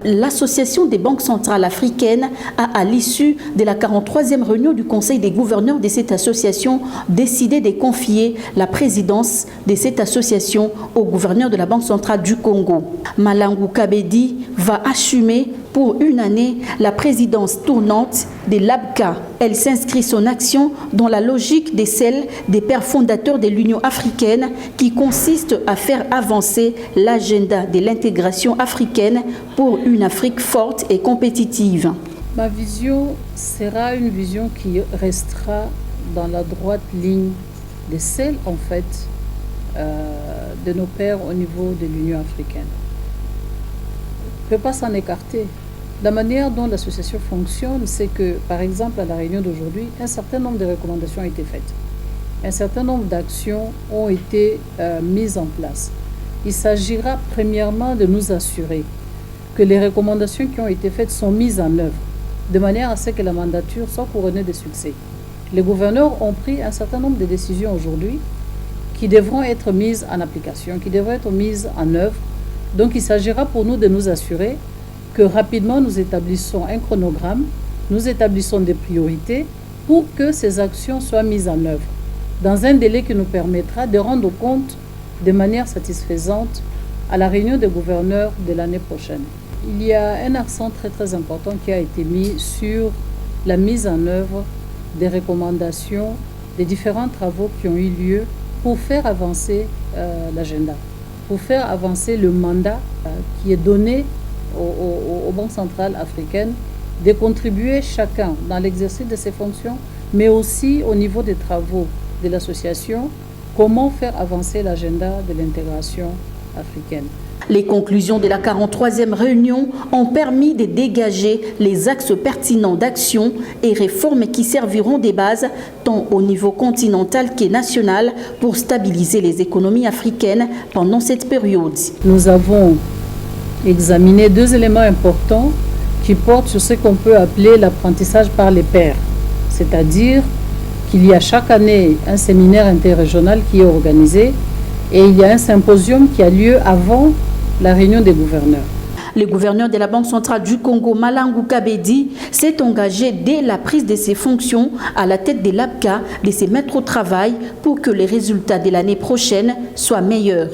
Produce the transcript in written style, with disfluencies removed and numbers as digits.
L'Association des banques centrales africaines a, à l'issue de la 43e réunion du Conseil des gouverneurs de cette association, décidé de confier la présidence de cette association au gouverneur de la Banque centrale du Congo. Malangu Kabedi va assumer pour une année la présidence tournante de l'ABCA. Elle s'inscrit son action dans la logique de celle des pères fondateurs de l'Union africaine qui consiste à faire avancer l'agenda de l'intégration africaine pour une Afrique forte et compétitive. Ma vision sera une vision qui restera dans la droite ligne de celle en fait de nos pères au niveau de l'Union africaine. On ne peut pas s'en écarter. La manière dont l'association fonctionne, c'est que, par exemple, à la réunion d'aujourd'hui, un certain nombre de recommandations ont été faites. Un certain nombre d'actions ont été mises en place. Il s'agira premièrement de nous assurer que les recommandations qui ont été faites sont mises en œuvre, de manière à ce que la mandature soit couronnée de succès. Les gouverneurs ont pris un certain nombre de décisions aujourd'hui qui devront être mises en application, qui devront être mises en œuvre. Donc il s'agira pour nous de nous assurer que rapidement nous établissons un chronogramme, nous établissons des priorités pour que ces actions soient mises en œuvre dans un délai qui nous permettra de rendre compte de manière satisfaisante à la réunion des gouverneurs de l'année prochaine. Il y a un accent très important qui a été mis sur la mise en œuvre des recommandations, des différents travaux qui ont eu lieu pour faire avancer l'agenda, pour faire avancer le mandat qui est donné aux banques centrales africaines de contribuer chacun dans l'exercice de ses fonctions, mais aussi au niveau des travaux de l'association, comment faire avancer l'agenda de l'intégration africaine. Les conclusions de la 43e réunion ont permis de dégager les axes pertinents d'action et réformes qui serviront des bases tant au niveau continental que national pour stabiliser les économies africaines pendant cette période. Nous avons examiner deux éléments importants qui portent sur ce qu'on peut appeler l'apprentissage par les pairs. C'est-à-dire qu'il y a chaque année un séminaire interrégional qui est organisé et il y a un symposium qui a lieu avant la réunion des gouverneurs. Le gouverneur de la Banque centrale du Congo, Malangu Kabedi, s'est engagé dès la prise de ses fonctions à la tête de l'ABCA de se mettre au travail pour que les résultats de l'année prochaine soient meilleurs.